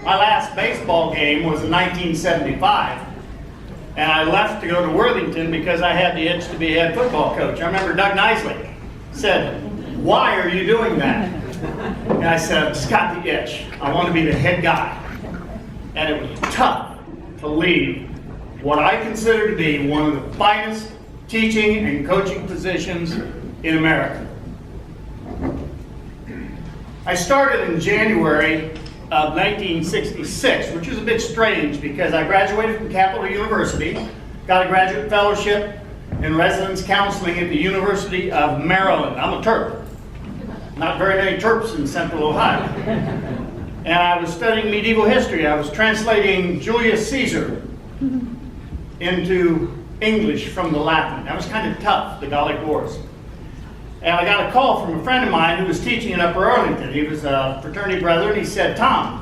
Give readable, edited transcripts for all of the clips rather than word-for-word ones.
My last baseball game was in 1975, and I left to go to Worthington because I had the itch to be a head football coach. I remember Doug Nisley said, "Why are you doing that?" And I said, "I've just got the itch. I want to be the head guy." And it was tough to leave what I consider to be one of the finest teaching and coaching positions in America. I started in January of 1966, which is a bit strange because I graduated from Capital University, got a graduate fellowship in residence counseling at the University of Maryland. I'm a Terp. Not very many Terps in Central Ohio. And I was studying medieval history. I was translating Julius Caesar into English from the Latin. That was kind of tough, the Gallic Wars. And I got a call from a friend of mine who was teaching in Upper Arlington. He was a fraternity brother, and he said, "Tom,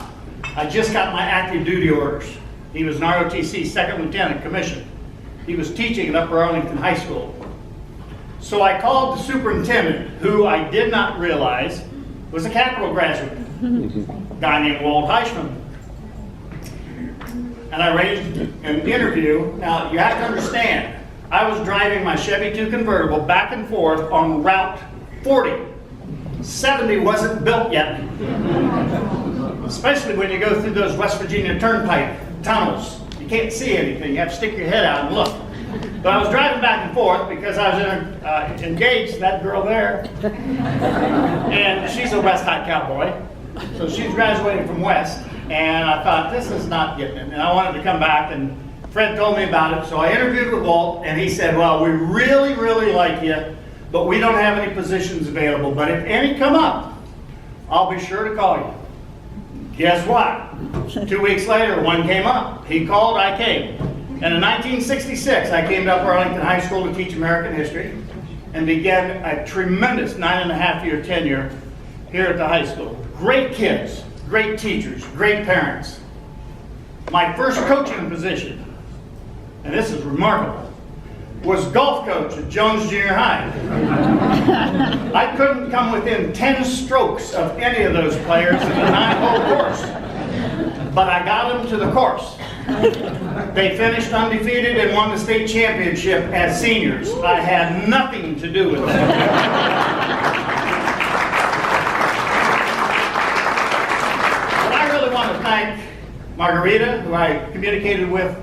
I just got my active duty orders." He was an ROTC second lieutenant commissioned. He was teaching at Upper Arlington High School. So I called the superintendent, who I did not realize was a Capital graduate, a guy named Walt Heichman. And I arranged an interview. Now, you have to understand, I was driving my Chevy 2 convertible back and forth on Route 40. 70 wasn't built yet. Especially when you go through those West Virginia Turnpike tunnels. You can't see anything. You have to stick your head out and look. But I was driving back and forth because I was engaged to that girl there. And she's a West High cowboy. So she's graduating from West. And I thought, this is not getting it. And I wanted to come back, and Fred told me about it. So I interviewed with Walt, and he said, "Well, we really, really like you, but we don't have any positions available. But if any come up, I'll be sure to call you." Guess what? 2 weeks later, one came up. He called, I came. And in 1966, I came to Upper Arlington High School to teach American history and began a tremendous 9.5-year tenure here at the high school. Great kids, great teachers, great parents. My first coaching position, and this is remarkable, was golf coach at Jones Junior High. I couldn't come within 10 strokes of any of those players in the 9-hole course, but I got them to the course. They finished undefeated and won the state championship as seniors. I had nothing to do with that. But I really want to thank Margarita, who I communicated with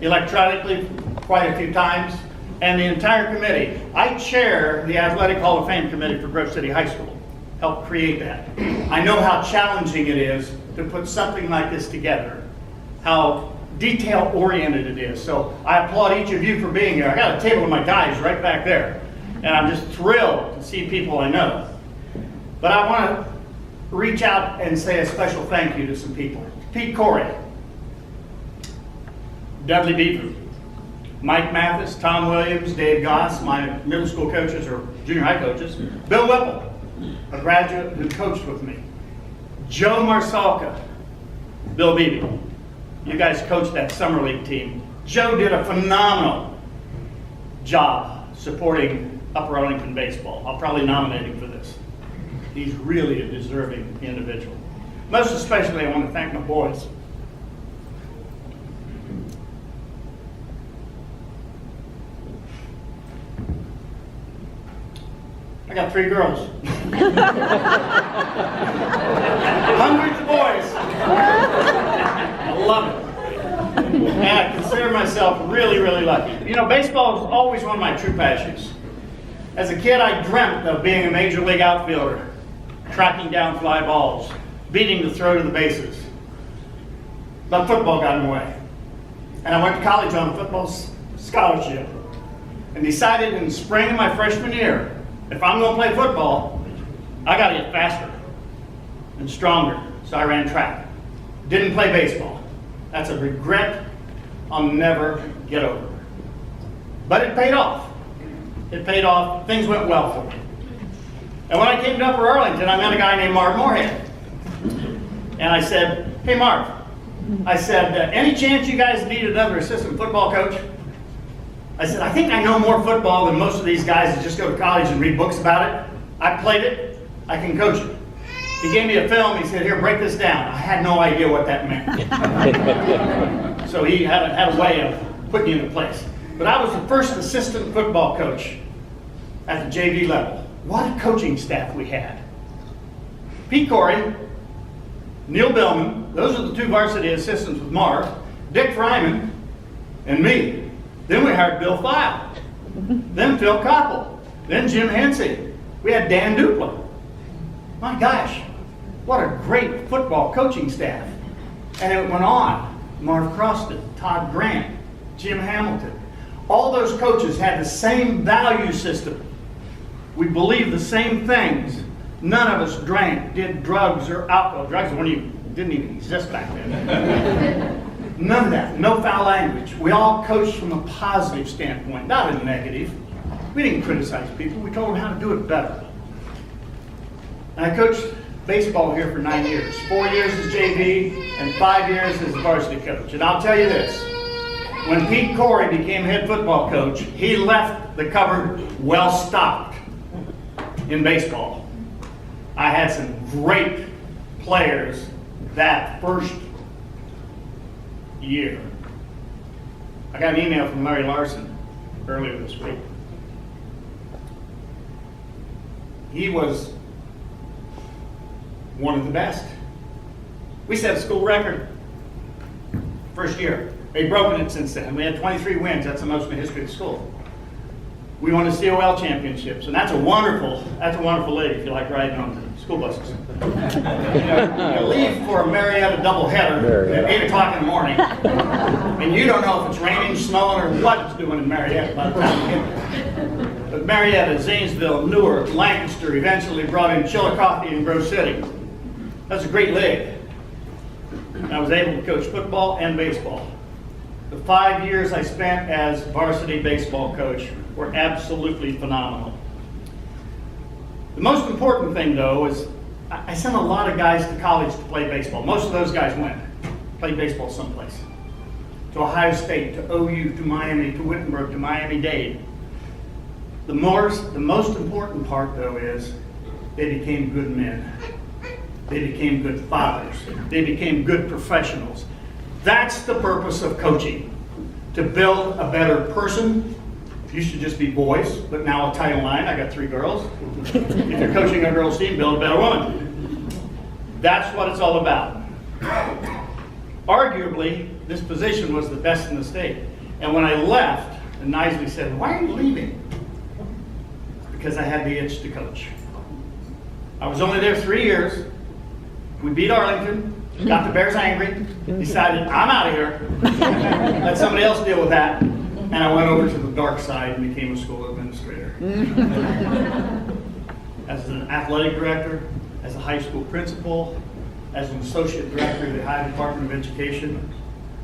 electronically quite a few times, and the entire committee. I chair the Athletic Hall of Fame Committee for Grove City High School, helped create that. I know how challenging it is to put something like this together, how detail-oriented it is. So I applaud each of you for being here. I got a table of my guys right back there, and I'm just thrilled to see people I know. But I want to reach out and say a special thank you to some people. Pete Corey, Dudley Beaver, Mike Mathis, Tom Williams, Dave Goss, my middle school coaches or junior high coaches, Bill Whipple, a graduate who coached with me, Joe Marsalka, Bill Beebe. You guys coached that summer league team. Joe did a phenomenal job supporting Upper Arlington Baseball. I'll probably nominate him for this. He's really a deserving individual. Most especially, I want to thank my boys. I got 3 girls. Hundreds of boys. I love it. And I consider myself really, really lucky. You know, baseball is always one of my true passions. As a kid, I dreamt of being a major league outfielder, tracking down fly balls, beating the throw to the bases. But football got in the way. And I went to college on a football scholarship and decided in the spring of my freshman year, if I'm going to play football, I got to get faster and stronger. So I ran track. Didn't play baseball. That's a regret I'll never get over. But it paid off. It paid off. Things went well for me. And when I came to Upper Arlington, I met a guy named Mark Moorhead. And I said, "Hey Mark," I said, "any chance you guys need another assistant football coach?" I said, "I think I know more football than most of these guys that just go to college and read books about it. I played it. I can coach it." He gave me a film. He said, "Here, break this down." I had no idea what that meant. So he had a way of putting you into place. But I was the first assistant football coach at the JV level. What a coaching staff we had. Pete Corey, Neil Billman, those are the two varsity assistants with Marv, Dick Fryman, and me. Then we hired Bill File, then Phil Koppel, then Jim Hensey. We had Dan Dupla. My gosh, what a great football coaching staff. And it went on. Marv Croston, Todd Grant, Jim Hamilton. All those coaches had the same value system. We believed the same things. None of us drank, did drugs or alcohol. Drugs didn't even exist back then. None of that. No foul language. We all coached from a positive standpoint, not a negative. We didn't criticize people. We told them how to do it better. And I coached baseball here for 9 years. 4 years as JV and 5 years as the varsity coach. And I'll tell you this. When Pete Corey became head football coach, he left the cupboard well stocked in baseball. I had some great players that first year. I got an email from Larry Larson earlier this week. He was one of the best. We set a school record first year. They've broken it since then. We had 23 wins. That's the most in the history of the school. We won the COL championships, and that's a wonderful league if you like riding on the school buses. You leave for a Marietta doubleheader at 8 o'clock in the morning, and you don't know if it's raining, snowing, or what it's doing in Marietta by the time you get there. But Marietta, Zanesville, Newark, Lancaster eventually brought in Chillicothe and Grove City. That's a great league. I was able to coach football and baseball. The 5 years I spent as varsity baseball coach were absolutely phenomenal. The most important thing, though, is I sent a lot of guys to college to play baseball. Most of those guys went, played baseball someplace. To Ohio State, to OU, to Miami, to Wittenberg, to Miami-Dade. The most important part, though, is they became good men. They became good fathers. They became good professionals. That's the purpose of coaching, to build a better person. Used to just be boys, but now I'll tell you line, I got 3 girls. If you're coaching a girls team, build a better woman. That's what it's all about. Arguably, this position was the best in the state. And when I left, and Nisley said, "Why are you leaving?" Because I had the itch to coach. I was only there 3 years. We beat Arlington, got the Bears angry, decided I'm out of here. Let somebody else deal with that. And I went over to the dark side and became a school administrator. As an athletic director, as a high school principal, as an associate director of the Ohio Department of Education.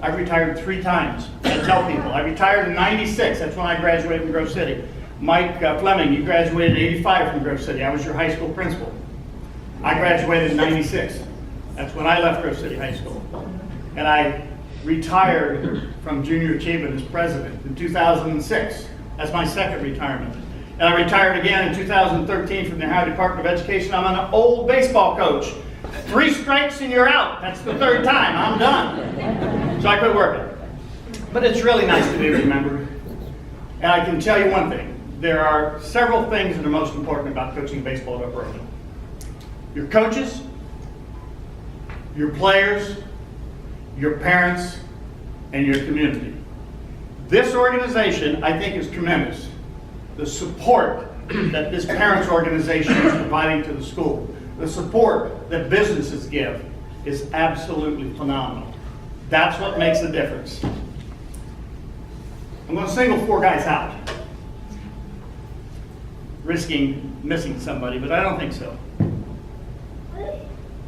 I retired 3 times. I tell people, I retired in '96. That's when I graduated from Grove City. Mike Fleming, you graduated in '85 from Grove City. I was your high school principal. I graduated in '96. That's when I left Grove City High School. And I retired from junior achievement as president in 2006. That's my second retirement. And I retired again in 2013 from the Ohio Department of Education. I'm an old baseball coach. 3 strikes and you're out. That's the 3rd time. I'm done. So I quit working. But it's really nice to be remembered. And I can tell you one thing. There are several things that are most important about coaching baseball at Upper Arlington. Your coaches, your players, your parents, and your community. This organization, I think, is tremendous. The support that this parents organization is providing to the school, the support that businesses give, is absolutely phenomenal. That's what makes the difference. I'm going to single 4 guys out, risking missing somebody, but I don't think so.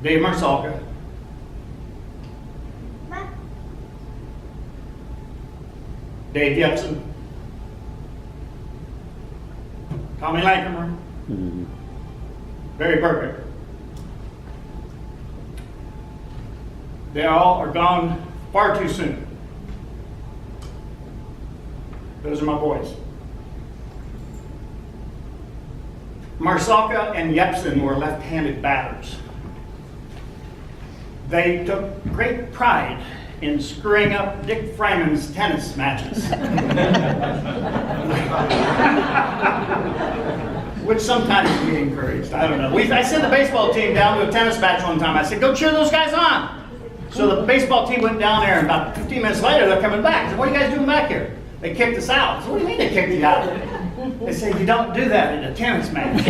Dave Marsalka, Dave Jepson, Tommy Lankermer, Barry Burkett. They all are gone far too soon. Those are my boys. Marsalka and Jepson were left-handed batters. they took great pride in screwing up Dick Fryman's tennis matches. Which sometimes we encouraged, I don't know. I sent the baseball team down to a tennis match one time. I said, go cheer those guys on. So the baseball team went down there, and about 15 minutes later, they're coming back. I said, what are you guys doing back here? They kicked us out. I said, what do you mean they kicked you out? They said, you don't do that in a tennis match.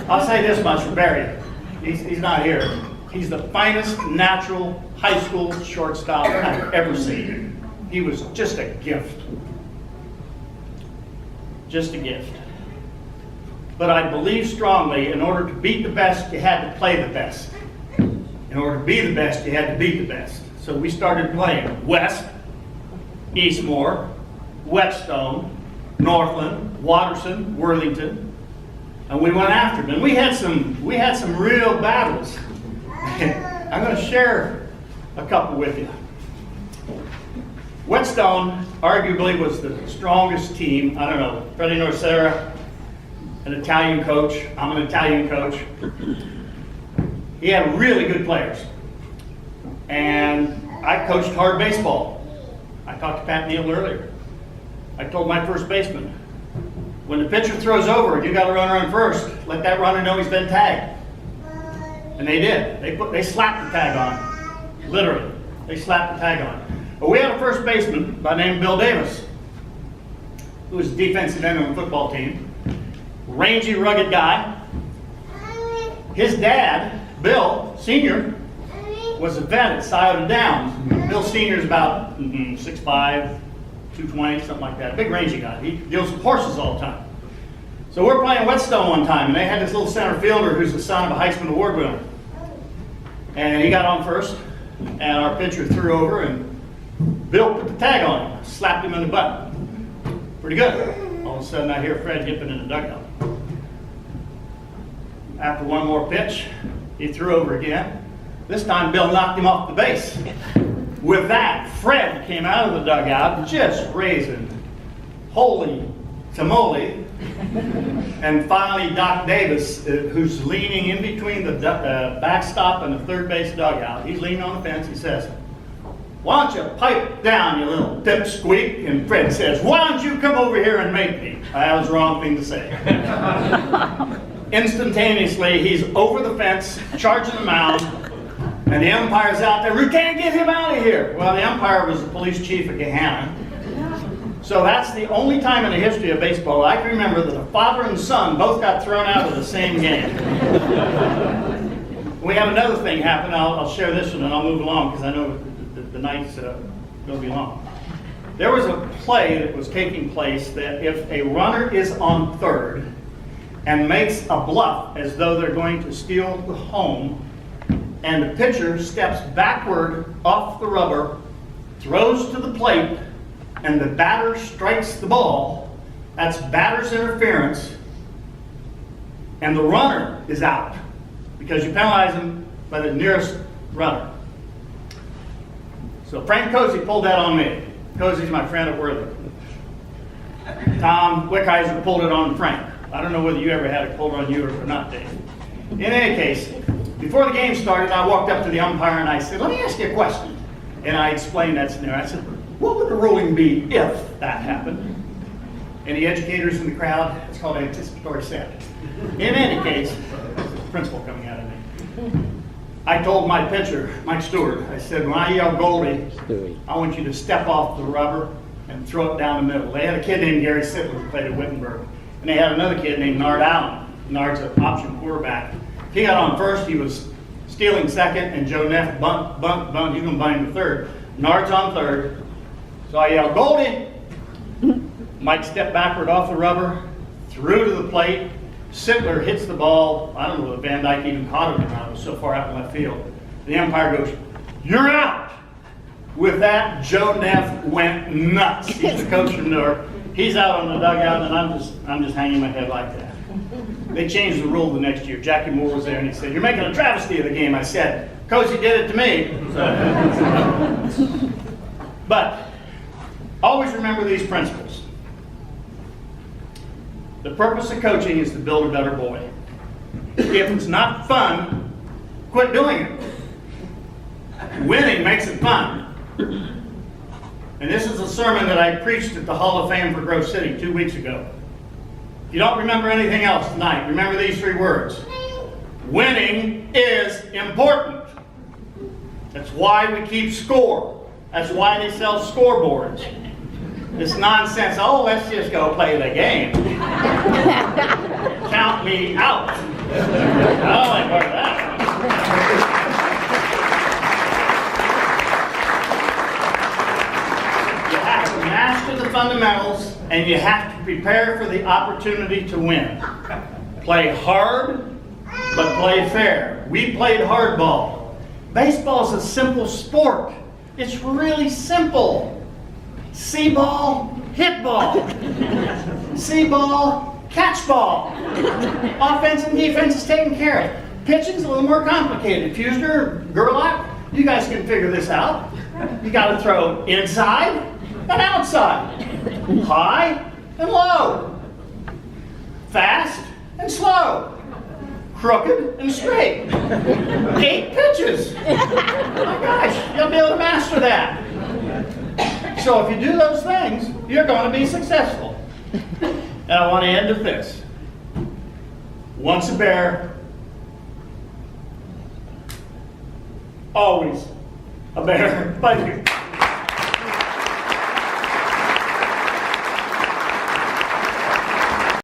I'll say this much for Barry. He's not here. He's the finest natural high school shortstop I've ever seen. He was just a gift. Just a gift. But I believe strongly, in order to beat the best, you had to play the best. In order to be the best, you had to beat the best. So we started playing West, Eastmore, Whetstone, Northland, Watterson, Worthington, and we went after them. And we had some real battles. I'm going to share a couple with you. Whetstone arguably was the strongest team. I don't know, Freddie Norcera, an Italian coach. I'm an Italian coach. He had really good players. And I coached hard baseball. I talked to Pat Neal earlier. I told my first baseman, when the pitcher throws over, you got a runner on first. Let that runner know he's been tagged. And they did. They slapped the tag on. Literally. They slapped the tag on. But we had a first baseman by the name of Bill Davis, who was defensive end on the football team. Rangy, rugged guy. His dad, Bill Sr., was a vet at Scioto Downs. Bill Sr. is about 6'5", 220, something like that. Big rangy guy. He deals with horses all the time. So we're playing Whetstone one time, and they had this little center fielder who's the son of a Heisman Award winner. And he got on first, and our pitcher threw over, and Bill put the tag on him, slapped him in the butt. Pretty good. All of a sudden I hear Fred hipping in the dugout. After one more pitch, he threw over again. This time Bill knocked him off the base. With that, Fred came out of the dugout just raising holy tamale. And finally Doc Davis, who's leaning in between the backstop and the third base dugout, he's leaning on the fence. He says, why don't you pipe down, you little pipsqueak? And Fred says, why don't you come over here and make me? That was the wrong thing to say. Instantaneously, he's over the fence, charging the mound, and the umpire's out there, Rutan, get him out of here. Well, the umpire was the police chief of Gahanna. So that's the only time in the history of baseball I can remember that a father and son both got thrown out of the same game. We have another thing happen. I'll share this one and I'll move along because I know the night's going to be long. There was a play that was taking place that if a runner is on third and makes a bluff as though they're going to steal the home, and the pitcher steps backward off the rubber, throws to the plate, and the batter strikes the ball, that's batter's interference, and the runner is out because you penalize him by the nearest runner. So Frank Cozy pulled that on me. Cozy's my friend at Worthington. Tom Wickheiser pulled it on Frank. I don't know whether you ever had it pulled on you or not, Dave. In any case, before the game started, I walked up to the umpire and I said, let me ask you a question. And I explained that scenario. I said, what would the ruling be if that happened? Any educators in the crowd? It's called anticipatory sound. In any case, the principal coming out of me. I told my pitcher, Mike Stewart, I said, when I yell Goldie, I want you to step off the rubber and throw it down the middle. They had a kid named Gary Sittler who played at Wittenberg. And they had another kid named Nard Allen. Nard's an option quarterback. If he got on first, he was stealing second, and Joe Neff bunt. He's going to bunt him to third. Nard's on third. So I yelled, Goldie! Mike stepped backward off the rubber, threw to the plate. Sittler hits the ball. I don't know if Van Dyke even caught it or not. It was so far out in left field. The umpire goes, you're out! With that, Joe Neff went nuts. He's the coach from Newark. He's out on the dugout, and I'm just hanging my head like that. They changed the rule the next year. Jackie Moore was there, and he said, you're making a travesty of the game. I said, Cozy did it to me. But always remember these principles. The purpose of coaching is to build a better boy. If it's not fun, quit doing it. Winning makes it fun. And this is a sermon that I preached at the Hall of Fame for Grove City 2 weeks ago. If you don't remember anything else tonight, remember these 3 words. Winning is important. That's why we keep score. That's why they sell scoreboards. This nonsense, oh, let's just go play the game. Count me out. I don't like part of that. You have to master the fundamentals, and you have to prepare for the opportunity to win. Play hard, but play fair. We played hardball. Baseball is a simple sport. It's really simple. See ball, hit ball. See ball, catch ball. Offense and defense is taken care of. Pitching's a little more complicated. Fusner, Gerlach, you guys can figure this out. You got to throw inside and outside, high and low, fast and slow, crooked and straight. 8 pitches. Oh my gosh, you'll be able to master that. So if you do those things, you're going to be successful. And I want to end with this. Once a bear, always a bear. Thank you.